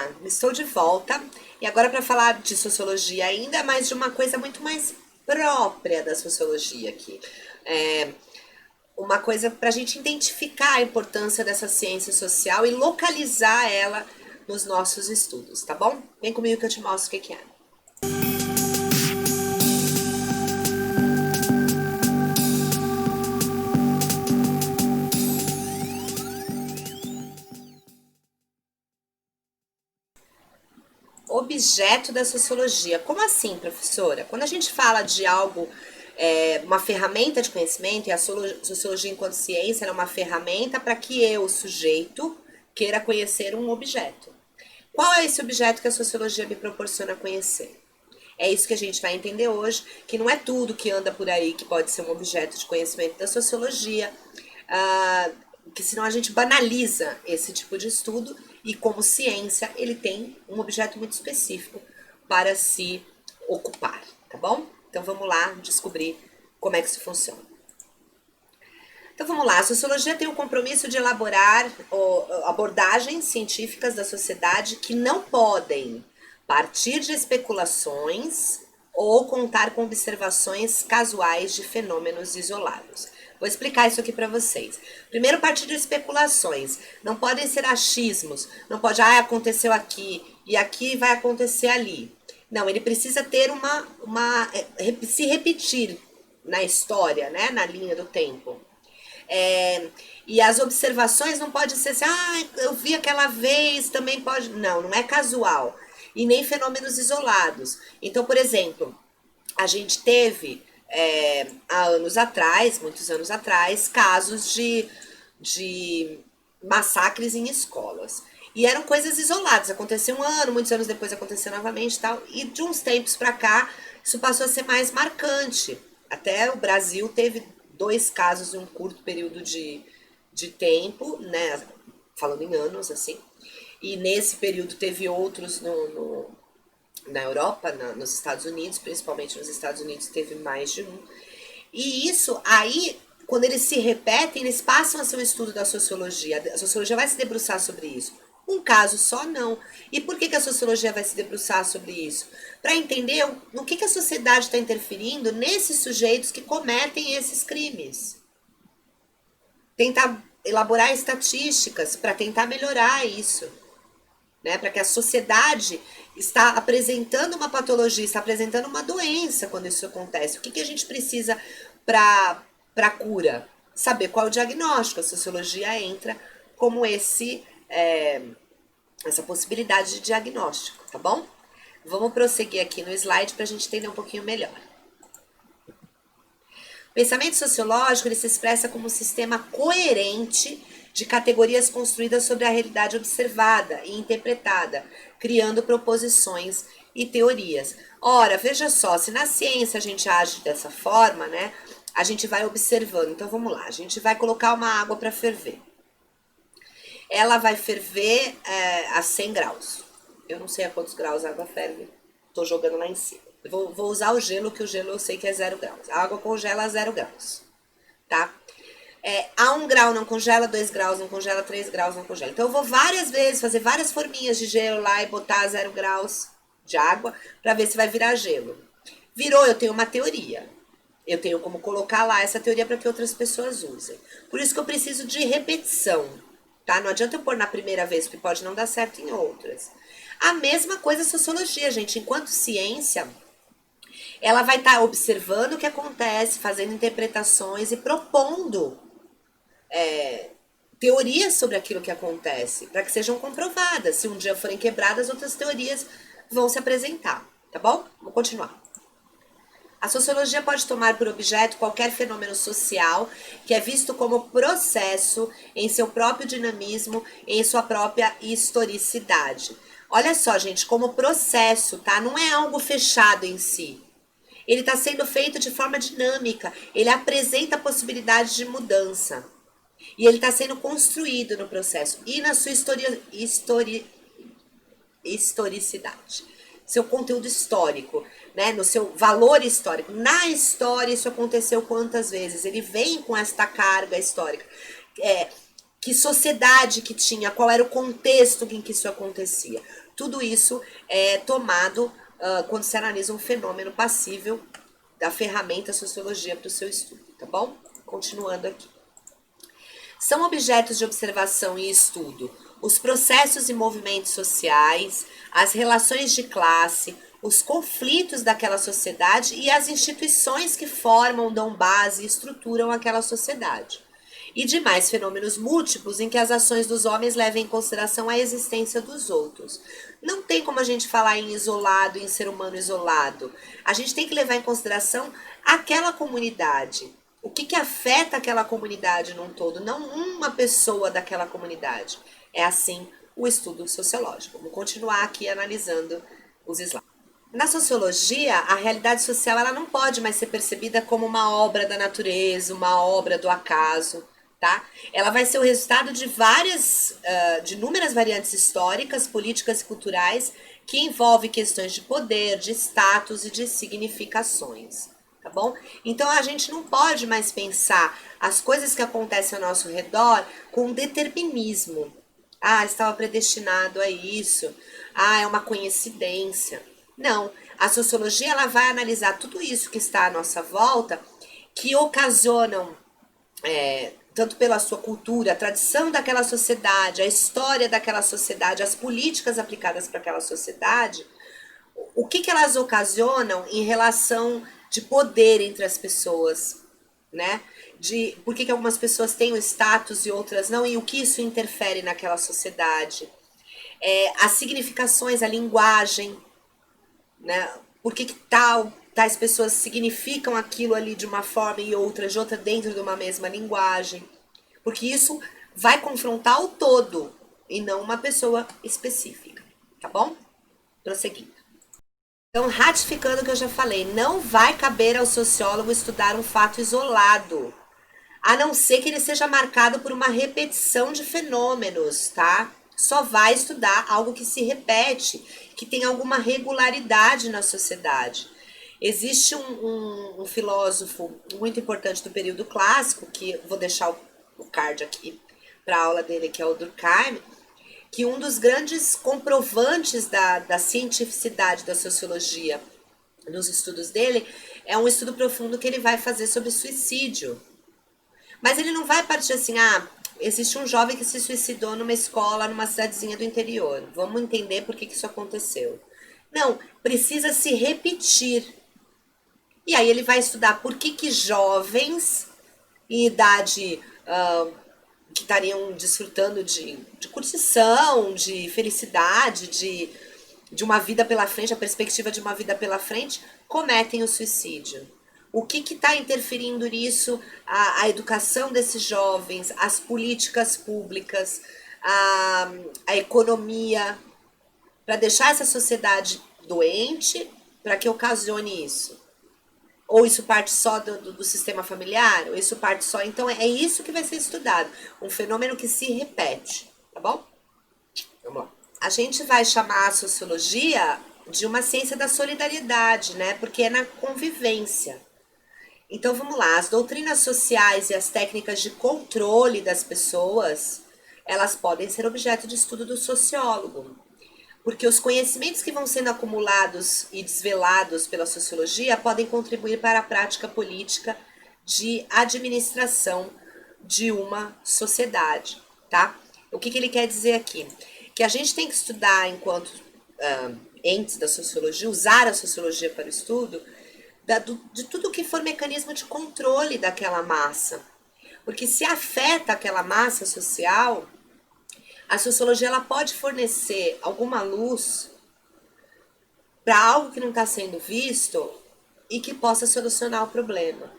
Olá, estou de volta e agora para falar de sociologia ainda, mas de uma coisa muito mais própria da sociologia aqui. É uma coisa para a gente identificar a importância dessa ciência social e localizar ela nos nossos estudos, tá bom? Vem comigo que eu te mostro o que que é. Objeto da sociologia. Como assim, professora? Quando a gente fala de algo, uma ferramenta de conhecimento, e a sociologia enquanto ciência é uma ferramenta para que eu, sujeito, queira conhecer um objeto. Qual é esse objeto que a sociologia me proporciona conhecer? É isso que a gente vai entender hoje, que não é tudo que anda por aí que pode ser um objeto de conhecimento da sociologia, ah, que senão a gente banaliza esse tipo de estudo e como ciência ele tem um objeto muito específico para se ocupar, tá bom? Então vamos lá descobrir como é que isso funciona. Então vamos lá, a sociologia tem o compromisso de elaborar abordagens científicas da sociedade que não podem partir de especulações ou contar com observações casuais de fenômenos isolados. Vou explicar isso aqui para vocês. Primeiro, partir de especulações. Não podem ser achismos. Não pode, aconteceu aqui e aqui vai acontecer ali. Não, ele precisa ter se repetir na história, né, na linha do tempo. E as observações não pode ser assim, eu vi aquela vez, também pode. Não, não é casual. E nem fenômenos isolados. Então, por exemplo, a gente teve, há anos atrás, muitos anos atrás, casos de massacres em escolas. E eram coisas isoladas, aconteceu um ano, muitos anos depois aconteceu novamente e tal. E de uns tempos para cá, isso passou a ser mais marcante. Até o Brasil teve 2 casos em um curto período de tempo, né? Falando em anos, assim. E nesse período teve outros na Europa, nos Estados Unidos, principalmente nos Estados Unidos teve mais de um. E isso aí, quando eles se repetem, eles passam a ser um estudo da sociologia. A sociologia vai se debruçar sobre isso. Um caso só não. E por que a sociologia vai se debruçar sobre isso? Para entender no que a sociedade está interferindo nesses sujeitos que cometem esses crimes. Tentar elaborar estatísticas para tentar melhorar isso. Né? Para que a sociedade está apresentando uma patologia, está apresentando uma doença quando isso acontece. O que a gente precisa para cura? Saber qual é o diagnóstico. A sociologia entra como essa possibilidade de diagnóstico, tá bom? Vamos prosseguir aqui no slide para a gente entender um pouquinho melhor. O pensamento sociológico ele se expressa como um sistema coerente de categorias construídas sobre a realidade observada e interpretada, criando proposições e teorias. Ora, veja só, se na ciência a gente age dessa forma, né, a gente vai observando. Então vamos lá, a gente vai colocar uma água para ferver. Ela vai ferver a 100 graus. Eu não sei a quantos graus a água ferve, tô jogando lá em cima. Eu vou usar o gelo, que o gelo eu sei que é 0 graus. A água congela a 0 graus, tá? A 1 grau não congela, 2 graus não congela, 3 graus não congela. Então eu vou várias vezes fazer várias forminhas de gelo lá e botar a 0 graus de água para ver se vai virar gelo. Virou, eu tenho uma teoria. Eu tenho como colocar lá essa teoria para que outras pessoas usem. Por isso que eu preciso de repetição, tá? Não adianta eu pôr na primeira vez, porque pode não dar certo em outras. A mesma coisa a sociologia, gente. Enquanto ciência, ela vai estar observando o que acontece, fazendo interpretações e propondo teorias sobre aquilo que acontece, para que sejam comprovadas. Se um dia forem quebradas, outras teorias vão se apresentar, tá bom? Vamos continuar. A sociologia pode tomar por objeto qualquer fenômeno social que é visto como processo em seu próprio dinamismo, em sua própria historicidade. Olha só, gente, como processo, tá? Não é algo fechado em si. Ele está sendo feito de forma dinâmica, ele apresenta possibilidades de mudança. E ele está sendo construído no processo e na sua historicidade. Seu conteúdo histórico, né? No seu valor histórico. Na história isso aconteceu quantas vezes? Ele vem com esta carga histórica. que sociedade que tinha, qual era o contexto em que isso acontecia. Tudo isso é tomado quando se analisa um fenômeno passível da ferramenta sociologia para o seu estudo, tá bom? Continuando aqui. São objetos de observação e estudo os processos e movimentos sociais, as relações de classe, os conflitos daquela sociedade e as instituições que formam, dão base e estruturam aquela sociedade. E demais fenômenos múltiplos em que as ações dos homens levam em consideração a existência dos outros. Não tem como a gente falar em isolado, em ser humano isolado. A gente tem que levar em consideração aquela comunidade. O que afeta aquela comunidade num todo, não uma pessoa daquela comunidade. É assim o estudo sociológico. Vamos continuar aqui analisando os slides. Na sociologia, a realidade social ela não pode mais ser percebida como uma obra da natureza, uma obra do acaso, tá? Ela vai ser o resultado de de inúmeras variantes históricas, políticas e culturais que envolvem questões de poder, de status e de significações, tá bom? Então a gente não pode mais pensar as coisas que acontecem ao nosso redor com determinismo. Ah, estava predestinado a isso. Ah, é uma coincidência. Não, a sociologia ela vai analisar tudo isso que está à nossa volta, que ocasionam, tanto pela sua cultura, a tradição daquela sociedade, a história daquela sociedade, as políticas aplicadas para aquela sociedade, o que elas ocasionam em relação de poder entre as pessoas, né? De por que algumas pessoas têm o status e outras não, e o que isso interfere naquela sociedade. As significações, a linguagem, né? Por que tais pessoas significam aquilo ali de uma forma e outra de outra dentro de uma mesma linguagem. Porque isso vai confrontar o todo e não uma pessoa específica, tá bom? Prosseguindo. Então, ratificando o que eu já falei, não vai caber ao sociólogo estudar um fato isolado, a não ser que ele seja marcado por uma repetição de fenômenos, tá? Só vai estudar algo que se repete, que tem alguma regularidade na sociedade. Existe um filósofo muito importante do período clássico, que vou deixar o card aqui para a aula dele, que é o Durkheim, que um dos grandes comprovantes da cientificidade da sociologia nos estudos dele é um estudo profundo que ele vai fazer sobre suicídio. Mas ele não vai partir assim, existe um jovem que se suicidou numa escola, numa cidadezinha do interior. Vamos entender por que isso aconteceu. Não, precisa se repetir. E aí ele vai estudar por que jovens em idade que estariam desfrutando de curtição, de felicidade, de uma vida pela frente, a perspectiva de uma vida pela frente, cometem o suicídio. O que está interferindo nisso? A educação desses jovens, as políticas públicas, a economia, para deixar essa sociedade doente, para que ocasione isso. Ou isso parte só do sistema familiar, ou isso parte só. Então é isso que vai ser estudado. Um fenômeno que se repete, tá bom? Vamos lá. A gente vai chamar a sociologia de uma ciência da solidariedade, né? Porque é na convivência. Então vamos lá, as doutrinas sociais e as técnicas de controle das pessoas, elas podem ser objeto de estudo do sociólogo. Porque os conhecimentos que vão sendo acumulados e desvelados pela sociologia podem contribuir para a prática política de administração de uma sociedade, tá? O que ele quer dizer aqui? Que a gente tem que estudar enquanto entes da sociologia, usar a sociologia para o estudo, de tudo que for mecanismo de controle daquela massa. Porque se afeta aquela massa social, a sociologia ela pode fornecer alguma luz para algo que não está sendo visto e que possa solucionar o problema.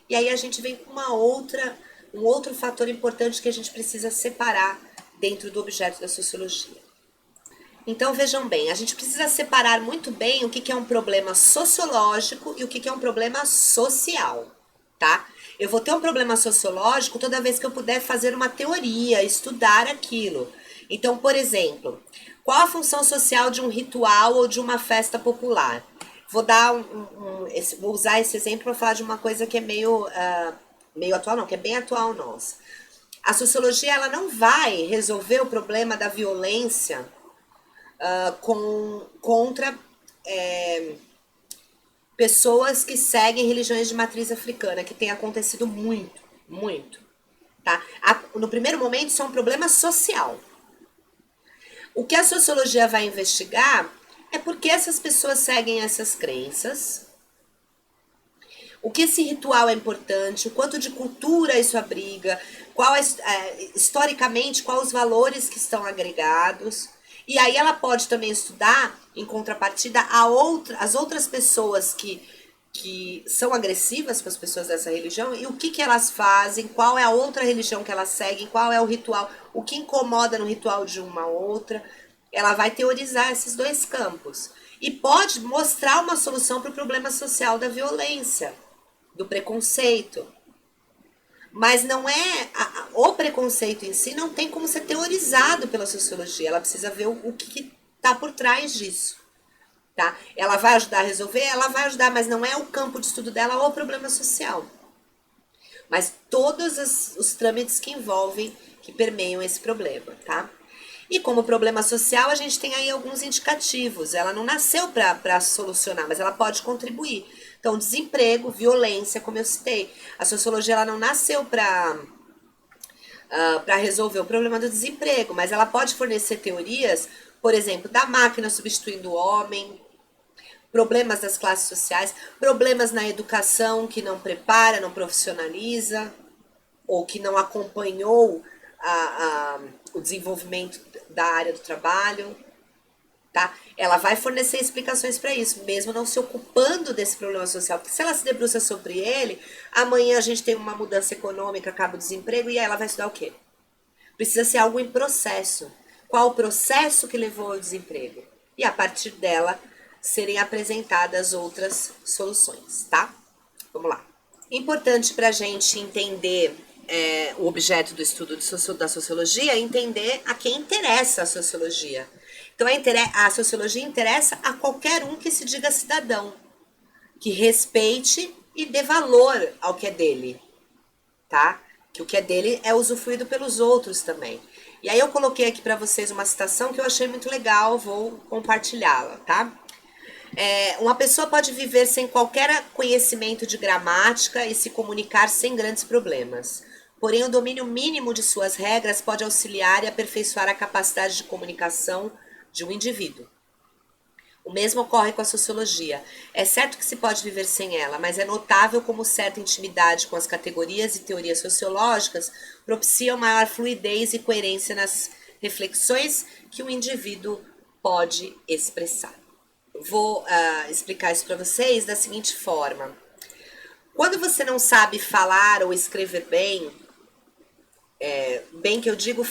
E aí a gente vem com um outro fator importante que a gente precisa separar dentro do objeto da sociologia. Então vejam bem, a gente precisa separar muito bem o que é um problema sociológico e o que é um problema social, tá? Eu vou ter um problema sociológico toda vez que eu puder fazer uma teoria, estudar aquilo. Então, por exemplo, qual a função social de um ritual ou de uma festa popular? Vou dar vou usar esse exemplo para falar de uma coisa que é meio atual, não, que é bem atual nossa. A sociologia ela não vai resolver o problema da violência contra pessoas que seguem religiões de matriz africana, que tem acontecido muito, muito. Tá? No primeiro momento, isso é um problema social. O que a sociologia vai investigar é por que essas pessoas seguem essas crenças, o que esse ritual é importante, o quanto de cultura isso abriga, historicamente, quais os valores que estão agregados. E aí ela pode também estudar, em contrapartida, as outras pessoas que são agressivas com as pessoas dessa religião e o que elas fazem, qual é a outra religião que elas seguem, qual é o ritual, o que incomoda no ritual de uma outra. Ela vai teorizar esses dois campos e pode mostrar uma solução para o problema social da violência, do preconceito. Mas não é. O preconceito em si não tem como ser teorizado pela sociologia. Ela precisa ver o que está por trás disso. Tá? Ela vai ajudar a resolver? Ela vai ajudar, mas não é o campo de estudo dela o problema social. Mas todos os trâmites que envolvem, que permeiam esse problema, tá? E como problema social, a gente tem aí alguns indicativos. Ela não nasceu para solucionar, mas ela pode contribuir. Então, desemprego, violência, como eu citei. A sociologia ela não nasceu para resolver o problema do desemprego, mas ela pode fornecer teorias, por exemplo, da máquina substituindo o homem, problemas das classes sociais, problemas na educação que não prepara, não profissionaliza, ou que não acompanhou o desenvolvimento da área do trabalho, tá? Ela vai fornecer explicações para isso, mesmo não se ocupando desse problema social, porque se ela se debruça sobre ele, amanhã a gente tem uma mudança econômica, acaba o desemprego, e aí ela vai estudar o quê? Precisa ser algo em processo. Qual o processo que levou ao desemprego? E a partir dela serem apresentadas outras soluções, tá? Vamos lá. Importante para a gente entender o objeto do estudo da sociologia, entender a quem interessa a sociologia. Então, a sociologia interessa a qualquer um que se diga cidadão, que respeite e dê valor ao que é dele, tá? Que o que é dele é usufruído pelos outros também. E aí eu coloquei aqui para vocês uma citação que eu achei muito legal, vou compartilhá-la, tá? Uma pessoa pode viver sem qualquer conhecimento de gramática e se comunicar sem grandes problemas. Porém, o domínio mínimo de suas regras pode auxiliar e aperfeiçoar a capacidade de comunicação de um indivíduo. O mesmo ocorre com a sociologia. É certo que se pode viver sem ela, mas é notável como certa intimidade com as categorias e teorias sociológicas propicia maior fluidez e coerência nas reflexões que o indivíduo pode expressar. Vou explicar isso para vocês da seguinte forma. Quando você não sabe falar ou escrever bem, bem que eu digo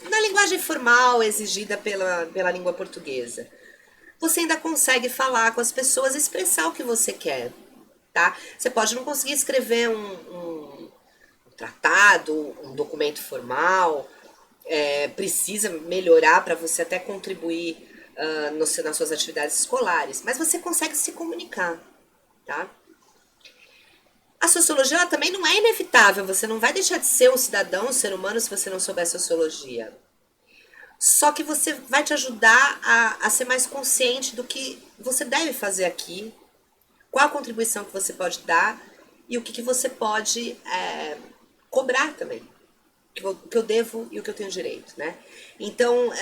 na linguagem formal exigida pela língua portuguesa, você ainda consegue falar com as pessoas e expressar o que você quer, tá? Você pode não conseguir escrever um tratado, um documento formal, precisa melhorar para você até contribuir nas suas atividades escolares, mas você consegue se comunicar, tá? A sociologia ela também não é inevitável, você não vai deixar de ser um cidadão, um ser humano, se você não souber sociologia. Só que você vai te ajudar a ser mais consciente do que você deve fazer aqui, qual a contribuição que você pode dar e o que você pode cobrar também. O que eu devo e o que eu tenho direito, né? Então,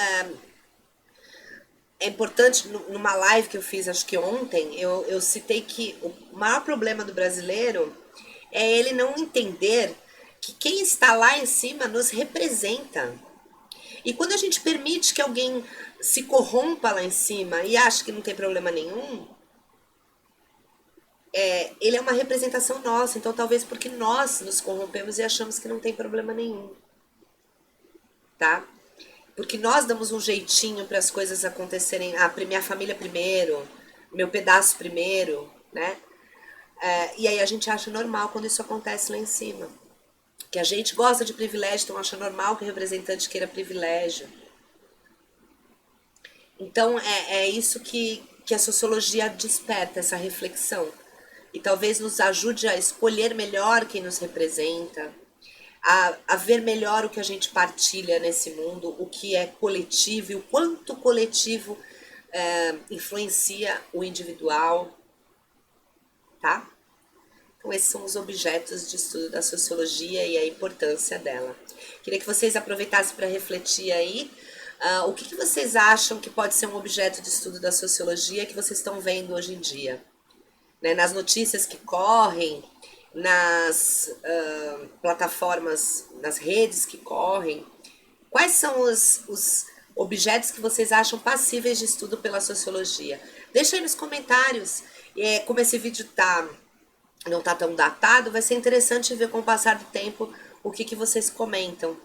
é importante, numa live que eu fiz, acho que ontem, eu citei que o maior problema do brasileiro é ele não entender que quem está lá em cima nos representa. E quando a gente permite que alguém se corrompa lá em cima e acha que não tem problema nenhum, ele é uma representação nossa. Então, talvez porque nós nos corrompemos e achamos que não tem problema nenhum, tá? Porque nós damos um jeitinho para as coisas acontecerem. Minha família primeiro, meu pedaço primeiro, né? E aí a gente acha normal quando isso acontece lá em cima. Que a gente gosta de privilégio, então acha normal que o representante queira privilégio. Então é isso que a sociologia desperta, essa reflexão. E talvez nos ajude a escolher melhor quem nos representa, a ver melhor o que a gente partilha nesse mundo, o que é coletivo e o quanto o coletivo influencia o individual, tá? Então, esses são os objetos de estudo da sociologia e a importância dela. Queria que vocês aproveitassem para refletir aí. O que vocês acham que pode ser um objeto de estudo da sociologia que vocês estão vendo hoje em dia? Né? Nas notícias que correm, nas plataformas, nas redes que correm, quais são os objetos que vocês acham passíveis de estudo pela sociologia? Deixa aí nos comentários. Como esse vídeo não tá tão datado, vai ser interessante ver com o passar do tempo o que vocês comentam,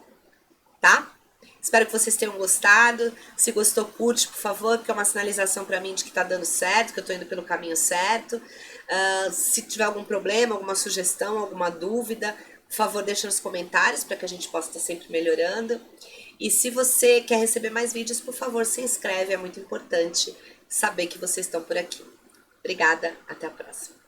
tá? Espero que vocês tenham gostado. Se gostou, curte, por favor, porque é uma sinalização para mim de que tá dando certo, que eu tô indo pelo caminho certo. Se tiver algum problema, alguma sugestão, alguma dúvida, por favor, deixa nos comentários para que a gente possa estar sempre melhorando. E se você quer receber mais vídeos, por favor, se inscreve, é muito importante saber que vocês estão por aqui. Obrigada, até a próxima.